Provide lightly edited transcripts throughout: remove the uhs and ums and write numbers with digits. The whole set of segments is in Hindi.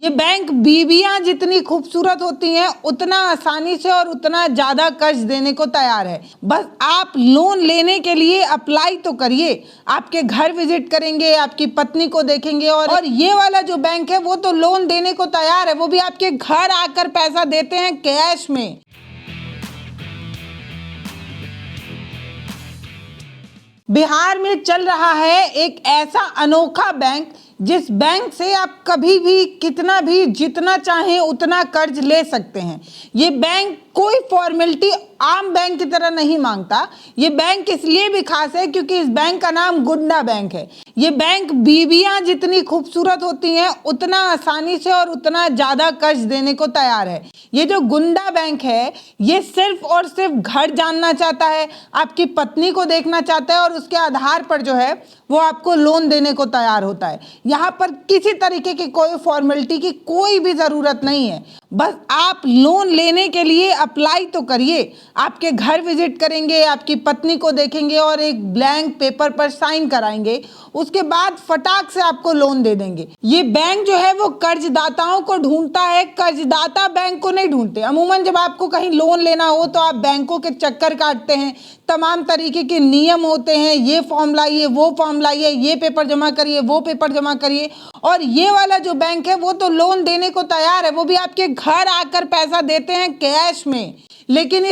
ये बैंक बीवियां जितनी खूबसूरत होती हैं उतना आसानी से और उतना ज्यादा कर्ज देने को तैयार है। बस आप लोन लेने के लिए अप्लाई तो करिए। आपके घर विजिट करेंगे, आपकी पत्नी को देखेंगे और ये वाला जो बैंक है वो तो लोन देने को तैयार है, वो भी आपके घर आकर पैसा देते हैं कैश में। बिहार में चल रहा है एक ऐसा अनोखा बैंक जिस बैंक से आप कभी भी कितना भी जितना चाहें उतना कर्ज ले सकते हैं। ये बैंक कोई फॉर्मेलिटी आम बैंक की तरह नहीं मांगता। ये बैंक इसलिए भी खास है क्योंकि इस बैंक का नाम गुंडा बैंक है। ये बैंक बीवियां जितनी खूबसूरत होती हैं उतना आसानी से और उतना ज्यादा कर्ज देने को तैयार है। ये जो गुंडा बैंक है ये सिर्फ और सिर्फ घर जानना चाहता है, आपकी पत्नी को देखना चाहता है और उसके आधार पर जो है वो आपको लोन देने को तैयार होता है। यहाँ पर किसी तरीके की कोई फॉर्मेलिटी की कोई भी ज़रूरत नहीं है। बस आप लोन लेने के लिए अप्लाई तो करिए। आपके घर विजिट करेंगे, आपकी पत्नी को देखेंगे और एक ब्लैंक पेपर पर साइन कराएंगे, उसके बाद फटाक से आपको लोन दे देंगे। ये बैंक जो है वो कर्जदाताओं को ढूंढता है, कर्जदाता बैंक को नहीं ढूंढते। अमूमन जब आपको कहीं लोन लेना हो तो आप बैंकों के चक्कर काटते हैं, तमाम तरीके के नियम होते हैं, ये फॉर्म लाइए, वो फॉर्म लाइए, ये पेपर जमा करिए, वो पेपर जमा करिए। और ये वाला जो बैंक है वो तो लोन देने को तैयार है, वो भी आपके घर आकर पैसा देते हैं कैश में। लेकिन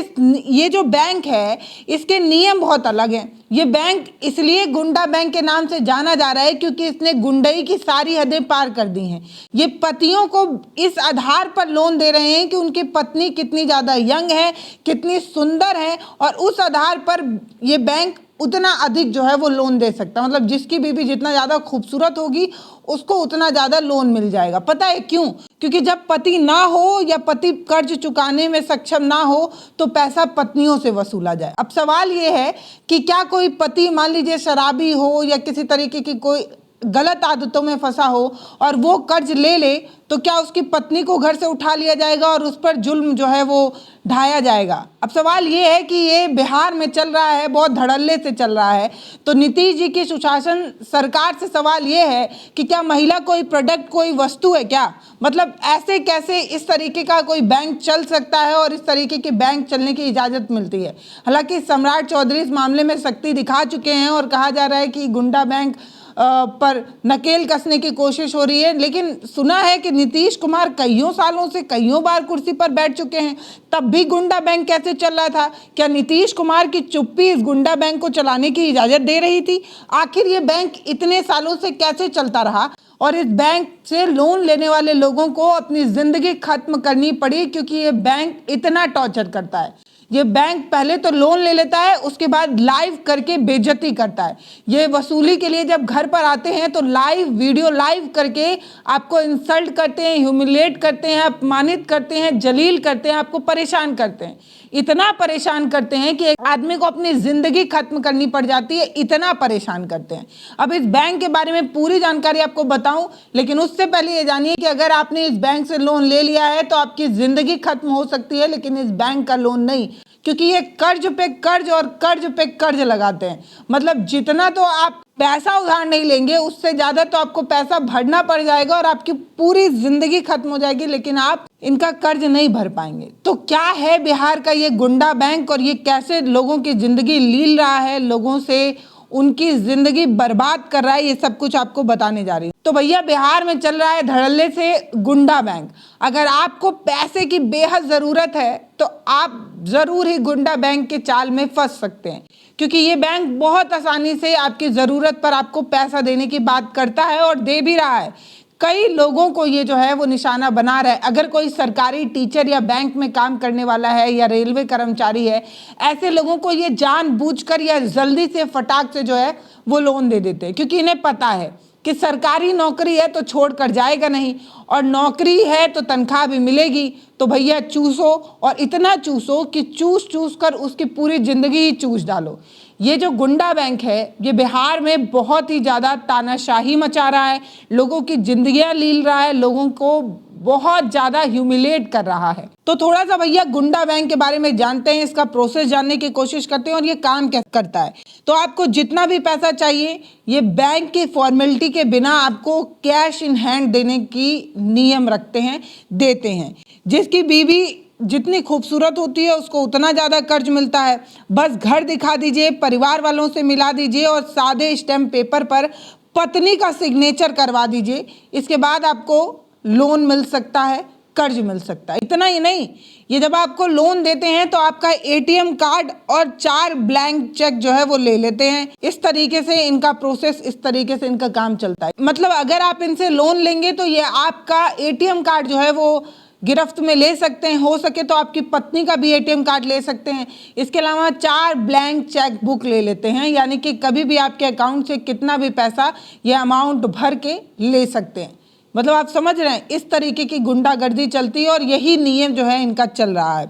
ये जो बैंक है इसके नियम बहुत अलग हैं। ये बैंक इसलिए गुंडा बैंक के नाम से जाना जा रहा है क्योंकि इसने गुंडई की सारी हदें पार कर दी हैं। ये पतियों को इस आधार पर लोन दे रहे हैं कि उनकी पत्नी कितनी ज़्यादा यंग है, कितनी सुंदर है, और उस आधार पर ये बैंक उतना अधिक जो है वो लोन दे सकता है। मतलब जिसकी बीवी जितना ज़्यादा खूबसूरत होगी उसको उतना ज़्यादा लोन मिल जाएगा। पता है क्यों? क्योंकि जब पति ना हो या पति कर्ज चुकाने में सक्षम ना हो तो पैसा पत्नियों से वसूला जाए। अब सवाल ये है कि क्या कोई पति मान लीजिए शराबी हो या किसी तरीके की कोई गलत आदतों में फंसा हो और वो कर्ज ले ले तो क्या उसकी पत्नी को घर से उठा लिया जाएगा और उस पर जुल्म जो है वो ढाया जाएगा? अब सवाल ये है कि ये बिहार में चल रहा है, बहुत धड़ल्ले से चल रहा है। तो नीतीश जी की सुशासन सरकार से सवाल ये है कि क्या महिला कोई प्रोडक्ट, कोई वस्तु है क्या? मतलब ऐसे कैसे इस तरीके का कोई बैंक चल सकता है और इस तरीके के बैंक चलने की इजाज़त मिलती है? हालांकि सम्राट चौधरी इस मामले में सख्ती दिखा चुके हैं और कहा जा रहा है कि गुंडा बैंक पर नकेल कसने की कोशिश हो रही है। लेकिन सुना है कि नीतीश कुमार कईयों सालों से कईयों बार कुर्सी पर बैठ चुके हैं, तब भी गुंडा बैंक कैसे चल रहा था? क्या नीतीश कुमार की चुप्पी इस गुंडा बैंक को चलाने की इजाज़त दे रही थी? आखिर ये बैंक इतने सालों से कैसे चलता रहा और इस बैंक से लोन लेने वाले लोगों को अपनी ज़िंदगी खत्म करनी पड़ी क्योंकि ये बैंक इतना टॉर्चर करता है? ये बैंक पहले तो लोन ले लेता है, उसके बाद लाइव करके बेइज्जती करता है। ये वसूली के लिए जब घर पर आते हैं तो लाइव वीडियो लाइव करके आपको इंसल्ट करते हैं, ह्यूमिलेट करते हैं, अपमानित करते हैं, जलील करते हैं, आपको परेशान करते हैं। इतना परेशान करते हैं कि एक आदमी को अपनी ज़िंदगी खत्म करनी पड़ जाती है, इतना परेशान करते हैं। अब इस बैंक के बारे में पूरी जानकारी आपको बताऊं, लेकिन उससे पहले ये जानिए कि अगर आपने इस बैंक से लोन ले लिया है तो आपकी ज़िंदगी खत्म हो सकती है, लेकिन इस बैंक का लोन नहीं, क्योंकि ये कर्ज पे कर्ज और कर्ज पे कर्ज लगाते हैं। मतलब जितना तो आप पैसा उधार नहीं लेंगे उससे ज़्यादा तो आपको पैसा भरना पड़ जाएगा और आपकी पूरी ज़िंदगी खत्म हो जाएगी, लेकिन आप इनका कर्ज नहीं भर पाएंगे। तो क्या है बिहार का ये गुंडा बैंक और ये कैसे लोगों की ज़िंदगी लील रहा है, लोगों से उनकी ज़िंदगी बर्बाद कर रहा है, ये सब कुछ आपको बताने जा रही हूँ। तो भैया बिहार में चल रहा है धड़ल्ले से गुंडा बैंक। अगर आपको पैसे की बेहद ज़रूरत है तो आप ज़रूर ही गुंडा बैंक के चाल में फंस सकते हैं, क्योंकि ये बैंक बहुत आसानी से आपकी ज़रूरत पर आपको पैसा देने की बात करता है और दे भी रहा है। कई लोगों को ये जो है वो निशाना बना रहा है। अगर कोई सरकारी टीचर या बैंक में काम करने वाला है या रेलवे कर्मचारी है, ऐसे लोगों को ये जानबूझकर या जल्दी से फटाक से जो है वो लोन दे देते हैं, क्योंकि इन्हें पता है कि सरकारी नौकरी है तो छोड़ कर जाएगा नहीं, और नौकरी है तो तनख्वाह भी मिलेगी। तो भैया चूसो, और इतना चूसो कि चूस चूस कर उसकी पूरी ज़िंदगी ही चूस डालो। ये जो गुंडा बैंक है ये बिहार में बहुत ही ज़्यादा तानाशाही मचा रहा है, लोगों की ज़िंदगियां लील रहा है, लोगों को बहुत ज़्यादा ह्यूमिलेट कर रहा है। तो थोड़ा सा भैया गुंडा बैंक के बारे में जानते हैं, इसका प्रोसेस जानने की कोशिश करते हैं और ये काम कैसे करता है। तो आपको जितना भी पैसा चाहिए ये बैंक की फॉर्मेलिटी के बिना आपको कैश इन हैंड देने की नियम रखते हैं, देते हैं। जिसकी बीवी जितनी खूबसूरत होती है उसको उतना ज़्यादा कर्ज मिलता है। बस घर दिखा दीजिए, परिवार वालों से मिला दीजिए और सादे स्टैम्प पेपर पर पत्नी का सिग्नेचर करवा दीजिए, इसके बाद आपको लोन मिल सकता है, कर्ज मिल सकता है। इतना ही नहीं, ये जब आपको लोन देते हैं तो आपका एटीएम कार्ड और 4 ब्लैंक चेक जो है वो ले लेते हैं। इस तरीके से इनका प्रोसेस, इस तरीके से इनका काम चलता है। मतलब अगर आप इनसे लोन लेंगे तो ये आपका एटीएम कार्ड जो है वो गिरफ्त में ले सकते हैं, हो सके तो आपकी पत्नी का भी एटीएम कार्ड ले सकते हैं। इसके अलावा 4 ब्लैंक चेक बुक ले लेते हैं, यानी कि कभी भी आपके अकाउंट से कितना भी पैसा ये अमाउंट भर के ले सकते हैं। मतलब आप समझ रहे हैं, इस तरीके की गुंडागर्दी चलती है और यही नियम जो है इनका चल रहा है।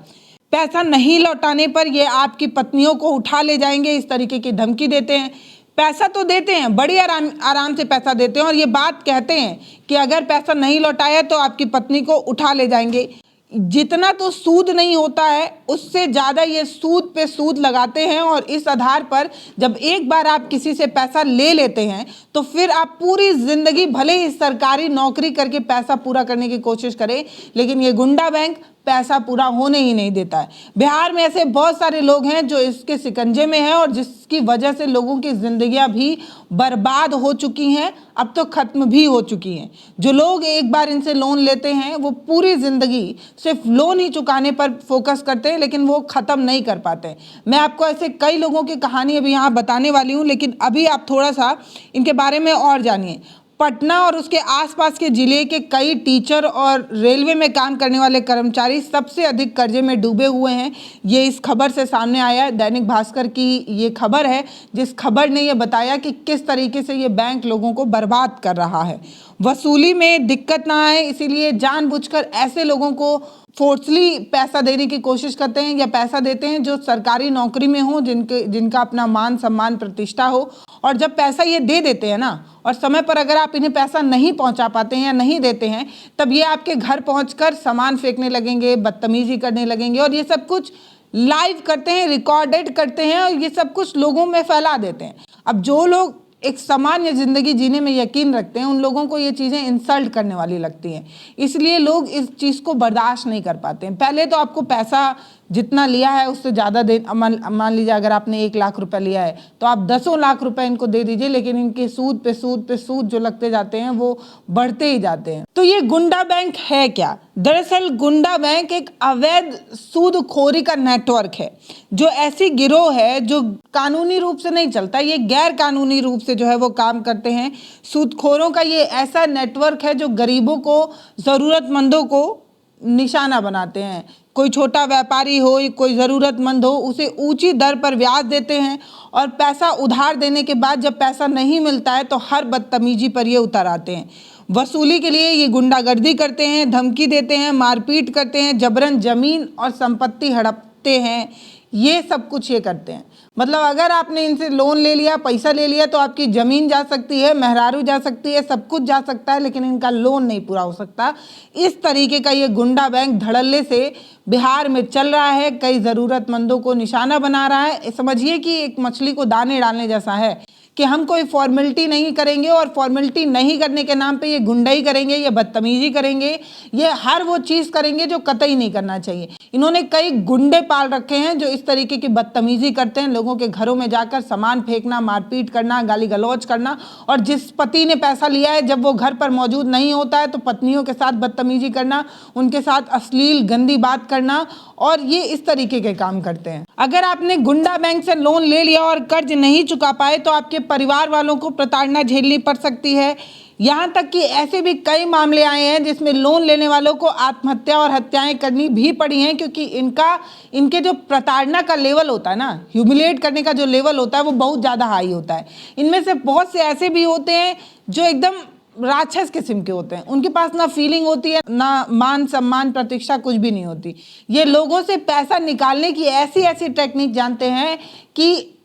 पैसा नहीं लौटाने पर ये आपकी पत्नियों को उठा ले जाएंगे, इस तरीके की धमकी देते हैं। पैसा तो देते हैं, बड़ी आराम से पैसा देते हैं और ये बात कहते हैं कि अगर पैसा नहीं लौटाया तो आपकी पत्नी को उठा ले जाएंगे। जितना तो सूद नहीं होता है उससे ज़्यादा ये सूद पे सूद लगाते हैं और इस आधार पर जब एक बार आप किसी से पैसा ले लेते हैं तो फिर आप पूरी ज़िंदगी भले ही सरकारी नौकरी करके पैसा पूरा करने की कोशिश करें, लेकिन ये गुंडा बैंक पैसा पूरा होने ही नहीं देता है। बिहार में ऐसे बहुत सारे लोग हैं जो इसके शिकंजे में हैं और जिसकी वजह से लोगों की ज़िंदगियां भी बर्बाद हो चुकी हैं, अब तो ख़त्म भी हो चुकी हैं। जो लोग एक बार इनसे लोन लेते हैं वो पूरी ज़िंदगी सिर्फ लोन ही चुकाने पर फोकस करते हैं, लेकिन वो ख़त्म नहीं कर पाते। मैं आपको ऐसे कई लोगों की कहानी अभी यहाँ बताने वाली हूँ, लेकिन अभी आप थोड़ा सा इनके बारे में और जानिए। पटना और उसके आसपास के जिले के कई टीचर और रेलवे में काम करने वाले कर्मचारी सबसे अधिक कर्जे में डूबे हुए हैं। ये इस खबर से सामने आया है, दैनिक भास्कर की ये खबर है, जिस खबर ने ये बताया कि किस तरीके से ये बैंक लोगों को बर्बाद कर रहा है। वसूली में दिक्कत ना आए इसीलिए जानबूझकर ऐसे लोगों को फोर्सली पैसा देने की कोशिश करते हैं या पैसा देते हैं जो सरकारी नौकरी में हो, जिनका अपना मान सम्मान प्रतिष्ठा हो। और जब पैसा ये दे देते हैं ना और समय पर अगर आप इन्हें पैसा नहीं पहुंचा पाते हैं या नहीं देते हैं, तब ये आपके घर पहुंचकर सामान फेंकने लगेंगे, बदतमीजी करने लगेंगे और ये सब कुछ लाइव करते हैं, रिकॉर्डेड करते हैं और ये सब कुछ लोगों में फैला देते हैं। अब जो लोग एक सामान्य ज़िंदगी जीने में यकीन रखते हैं उन लोगों को ये चीज़ें इंसल्ट करने वाली लगती हैं, इसलिए लोग इस चीज़ को बर्दाश्त नहीं कर पाते हैं। पहले तो आपको पैसा जितना लिया है उससे ज़्यादा दे, मान लीजिए अगर आपने 1 लाख रुपए लिया है तो आप 10 लाख रुपए इनको दे दीजिए, लेकिन इनके सूद पे सूद पे सूद जो लगते जाते हैं वो बढ़ते ही जाते हैं। तो ये गुंडा बैंक है क्या? दरअसल गुंडा बैंक एक अवैध सूदखोरी का नेटवर्क है, जो ऐसी गिरोह है जो कानूनी रूप से नहीं चलता, ये गैर कानूनी रूप से जो है वो काम करते हैं। सूदखोरों का ये ऐसा नेटवर्क है जो गरीबों को, ज़रूरतमंदों को निशाना बनाते हैं। कोई छोटा व्यापारी हो, कोई ज़रूरतमंद हो, उसे ऊंची दर पर ब्याज देते हैं और पैसा उधार देने के बाद जब पैसा नहीं मिलता है तो हर बदतमीजी पर ये उतर आते हैं। वसूली के लिए ये गुंडागर्दी करते हैं, धमकी देते हैं, मारपीट करते हैं, जबरन ज़मीन और संपत्ति हड़पते हैं, ये सब कुछ ये करते हैं। मतलब अगर आपने इनसे लोन ले लिया, पैसा ले लिया, तो आपकी ज़मीन जा सकती है, मेहरारू जा सकती है, सब कुछ जा सकता है, लेकिन इनका लोन नहीं पूरा हो सकता। इस तरीके का ये गुंडा बैंक धड़ल्ले से बिहार में चल रहा है, कई ज़रूरतमंदों को निशाना बना रहा है। समझिए कि एक मछली को दाने डालने जैसा है कि हम कोई फॉर्मेलिटी नहीं करेंगे और फॉर्मेलिटी नहीं करने के नाम पे ये गुंडाई करेंगे, ये बदतमीजी करेंगे, ये हर वो चीज़ करेंगे जो कतई नहीं करना चाहिए। इन्होंने कई गुंडे पाल रखे हैं जो इस तरीके की बदतमीजी करते हैं, लोगों के घरों में जाकर सामान फेंकना, मारपीट करना, गाली गलौज करना, और जिस पति ने पैसा लिया है जब वो घर पर मौजूद नहीं होता है तो पत्नियों के साथ बदतमीजी करना, उनके साथ अश्लील गंदी बात करना, और ये इस तरीके के काम करते हैं। अगर आपने गुंडा बैंक से लोन ले लिया और कर्ज नहीं चुका पाए तो आपके परिवार वालों को प्रताड़ना झेलनी पड़ सकती है। यहाँ तक कि ऐसे भी कई मामले आए हैं जिसमें लोन लेने वालों को आत्महत्या और हत्याएं करनी भी पड़ी हैं, क्योंकि इनके जो प्रताड़ना का लेवल होता है ना, ह्यूमिलेट करने का जो लेवल होता है वो बहुत ज़्यादा हाई होता है। इनमें से बहुत से ऐसे भी होते हैं जो एकदम राक्षस किस्म के होते हैं, उनके पास ना फीलिंग होती है, ना मान सम्मान प्रतिष्ठा, कुछ भी नहीं होती। ये लोगों से पैसा निकालने की ऐसी ऐसी टेक्निक जानते हैं कि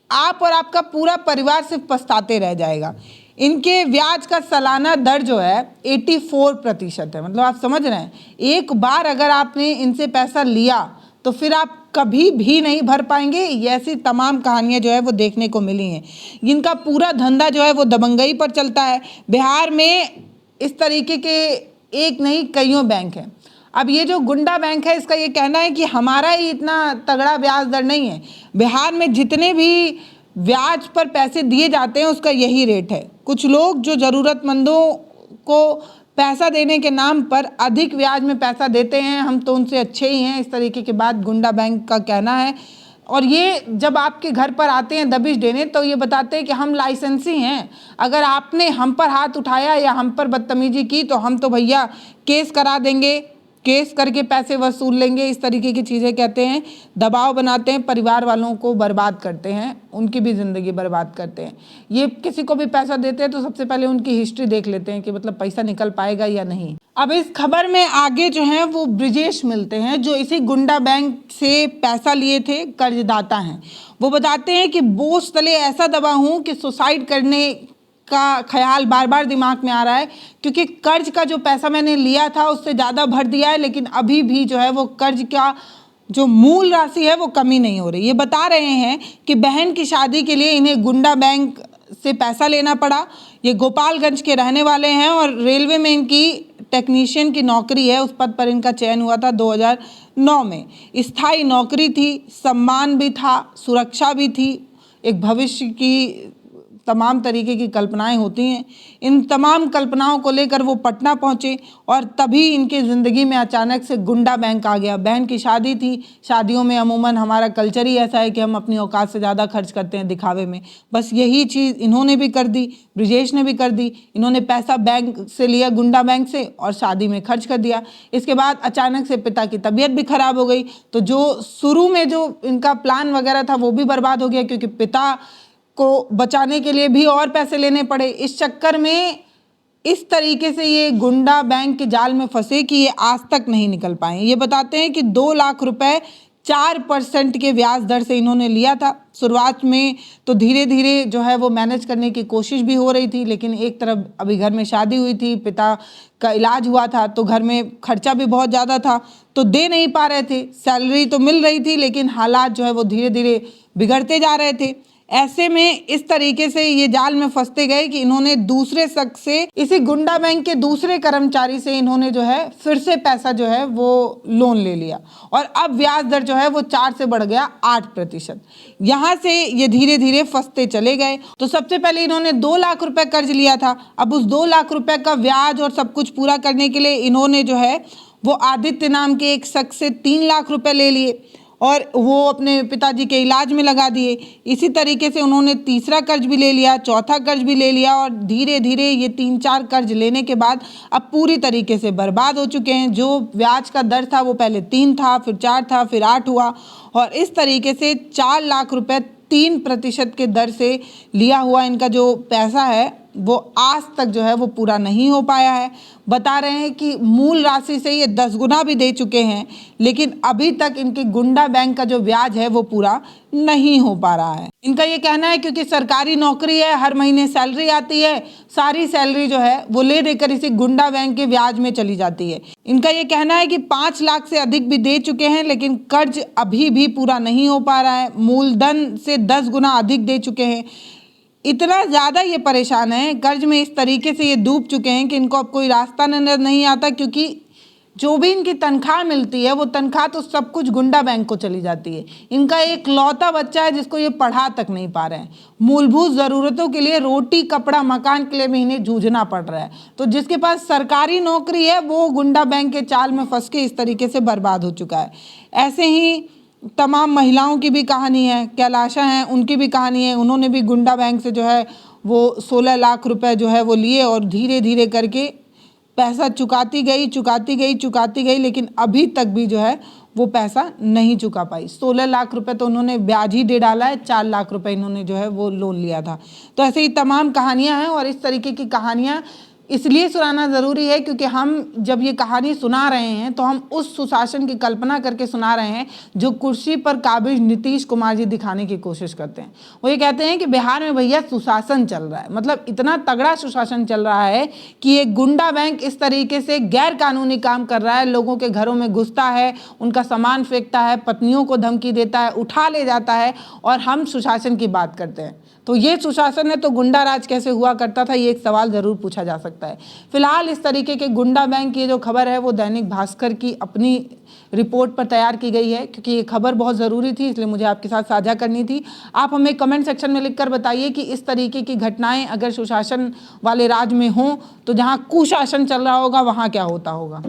आप और आपका पूरा परिवार सिर्फ पछताते रह जाएगा। इनके ब्याज का सालाना दर जो है 84% है। मतलब आप समझ रहे हैं, एक बार अगर आपने इनसे पैसा लिया तो फिर आप कभी भी नहीं भर पाएंगे। ऐसी तमाम कहानियां जो है वो देखने को मिली हैं। इनका पूरा धंधा जो है वो दबंगई पर चलता है। बिहार में इस तरीके के एक नहीं कईयों बैंक हैं। अब ये जो गुंडा बैंक है, इसका ये कहना है कि हमारा ही इतना तगड़ा ब्याज दर नहीं है, बिहार में जितने भी ब्याज पर पैसे दिए जाते हैं उसका यही रेट है। कुछ लोग जो ज़रूरतमंदों को पैसा देने के नाम पर अधिक ब्याज में पैसा देते हैं, हम तो उनसे अच्छे ही हैं, इस तरीके की बात गुंडा बैंक का कहना है। और ये जब आपके घर पर आते हैं दबिश देने तो ये बताते हैं कि हम लाइसेंसी हैं, अगर आपने हम पर हाथ उठाया या हम पर बदतमीजी की तो हम तो भैया केस करा देंगे, केस करके पैसे वसूल लेंगे। इस तरीके की चीज़ें कहते हैं, दबाव बनाते हैं, परिवार वालों को बर्बाद करते हैं, उनकी भी ज़िंदगी बर्बाद करते हैं। ये किसी को भी पैसा देते हैं तो सबसे पहले उनकी हिस्ट्री देख लेते हैं कि मतलब पैसा निकल पाएगा या नहीं। अब इस खबर में आगे जो है वो ब्रिजेश मिलते हैं, जो इसी गुंडा बैंक से पैसा लिए थे, कर्जदाता हैं। वो बताते हैं कि बोझ तले ऐसा दबा हूँ कि सुसाइड करने का ख्याल बार बार दिमाग में आ रहा है, क्योंकि कर्ज का जो पैसा मैंने लिया था उससे ज़्यादा भर दिया है, लेकिन अभी भी जो है वो कर्ज का जो मूल राशि है वो कमी नहीं हो रही। ये बता रहे हैं कि बहन की शादी के लिए इन्हें गुंडा बैंक से पैसा लेना पड़ा। ये गोपालगंज के रहने वाले हैं और रेलवे में इनकी टेक्नीशियन की नौकरी है। उस पद पर इनका चयन हुआ था 2009 में। स्थायी नौकरी थी, सम्मान भी था, सुरक्षा भी थी, एक भविष्य की तमाम तरीके की कल्पनाएं होती हैं। इन तमाम कल्पनाओं को लेकर वो पटना पहुंचे और तभी इनकी ज़िंदगी में अचानक से गुंडा बैंक आ गया। बहन की शादी थी, शादियों में अमूमन हमारा कल्चर ही ऐसा है कि हम अपनी औकात से ज़्यादा खर्च करते हैं दिखावे में। बस यही चीज़ इन्होंने भी कर दी, ब्रिजेश ने भी कर दी। इन्होंने पैसा बैंक से लिया, गुंडा बैंक से, और शादी में खर्च कर दिया। इसके बाद अचानक से पिता की तबीयत भी खराब हो गई, तो जो शुरू में जो इनका प्लान वगैरह था वो भी बर्बाद हो गया, क्योंकि पिता को बचाने के लिए भी और पैसे लेने पड़े। इस चक्कर में इस तरीके से ये गुंडा बैंक के जाल में फंसे कि ये आज तक नहीं निकल पाए। ये बताते हैं कि 2 लाख रुपए 4% के ब्याज दर से इन्होंने लिया था। शुरुआत में तो धीरे धीरे जो है वो मैनेज करने की कोशिश भी हो रही थी, लेकिन एक तरफ अभी घर में शादी हुई थी, पिता का इलाज हुआ था, तो घर में खर्चा भी बहुत ज़्यादा था, तो दे नहीं पा रहे थे। सैलरी तो मिल रही थी, लेकिन हालात जो है वो धीरे धीरे बिगड़ते जा रहे थे। ऐसे में इस तरीके से ये जाल में फंसते गए कि इन्होंने दूसरे शख्स से, इसी गुंडा बैंक के दूसरे कर्मचारी से इन्होंने जो है फिर से पैसा जो है वो लोन ले लिया, और अब ब्याज दर जो है वो 4 से बढ़ गया 8%। यहाँ से ये धीरे धीरे फंसते चले गए। तो सबसे पहले इन्होंने 2 लाख रुपए कर्ज लिया था। अब उस 2 लाख रुपए का ब्याज और सब कुछ पूरा करने के लिए इन्होंने जो है वो आदित्य नाम के एक शख्स से 3 लाख रुपए ले लिए और वो अपने पिताजी के इलाज में लगा दिए। इसी तरीके से उन्होंने तीसरा कर्ज भी ले लिया, चौथा कर्ज भी ले लिया, और धीरे धीरे ये 3-4 कर्ज लेने के बाद अब पूरी तरीके से बर्बाद हो चुके हैं। जो ब्याज का दर था वो पहले 3 था, फिर 4 था, फिर 8 हुआ, और इस तरीके से 4 लाख रुपए 3% के दर से लिया हुआ इनका जो पैसा है वो आज तक जो है वो पूरा नहीं हो पाया है। बता रहे हैं कि मूल राशि से ये 10 गुना भी दे चुके हैं, लेकिन अभी तक इनके गुंडा बैंक का जो ब्याज है वो पूरा नहीं हो पा रहा है। इनका ये कहना है क्योंकि सरकारी नौकरी है, हर महीने सैलरी आती है, सारी सैलरी जो है वो ले देकर इसी गुंडा बैंक के ब्याज में चली जाती है। इनका ये कहना है कि 5 लाख से अधिक भी दे चुके हैं, लेकिन कर्ज अभी भी पूरा नहीं हो पा रहा है। मूलधन से 10 गुना अधिक दे चुके हैं। इतना ज़्यादा ये परेशान हैं, कर्ज में इस तरीके से ये डूब चुके हैं कि इनको अब कोई रास्ता नजर नहीं आता, क्योंकि जो भी इनकी तनख्वाह मिलती है वो तनख्वाह तो सब कुछ गुंडा बैंक को चली जाती है। इनका एक लौता बच्चा है जिसको ये पढ़ा तक नहीं पा रहे हैं। मूलभूत ज़रूरतों के लिए, रोटी कपड़ा मकान के लिए भी इन्हें जूझना पड़ रहा है। तो जिसके पास सरकारी नौकरी है वो गुंडा बैंक के चाल में फंस के इस तरीके से बर्बाद हो चुका है। ऐसे ही तमाम महिलाओं की भी कहानी है, कैलाशा हैं उनकी भी कहानी है। उन्होंने भी गुंडा बैंक से जो है वो 16 लाख रुपए जो है वो लिए और धीरे धीरे करके पैसा चुकाती गई, लेकिन अभी तक भी जो है वो पैसा नहीं चुका पाई। 16 लाख रुपए तो उन्होंने ब्याज ही दे डाला है, 4 लाख रुपए इन्होंने जो है वो लोन लिया था। तो ऐसे ही तमाम कहानियां हैं, और इस तरीके की कहानियां इसलिए सुनाना ज़रूरी है क्योंकि हम जब ये कहानी सुना रहे हैं तो हम उस सुशासन की कल्पना करके सुना रहे हैं जो कुर्सी पर काबिज नीतीश कुमार जी दिखाने की कोशिश करते हैं। वो ये कहते हैं कि बिहार में भैया सुशासन चल रहा है, मतलब इतना तगड़ा सुशासन चल रहा है कि एक गुंडा बैंक इस तरीके से गैर कानूनी काम कर रहा है, लोगों के घरों में घुसता है, उनका सामान फेंकता है, पत्नियों को धमकी देता है, उठा ले जाता है, और हम सुशासन की बात करते हैं। तो ये सुशासन है तो गुंडा राज कैसे हुआ करता था, ये एक सवाल ज़रूर पूछा जा सकता है। फिलहाल इस तरीके के गुंडा बैंक की जो खबर है वो दैनिक भास्कर की अपनी रिपोर्ट पर तैयार की गई है, क्योंकि ये खबर बहुत ज़रूरी थी, इसलिए मुझे आपके साथ साझा करनी थी। आप हमें कमेंट सेक्शन में लिखकर बताइए कि इस तरीके की घटनाएं अगर सुशासन वाले राज में हों तो जहाँ कुशासन चल रहा होगा वहाँ क्या होता होगा।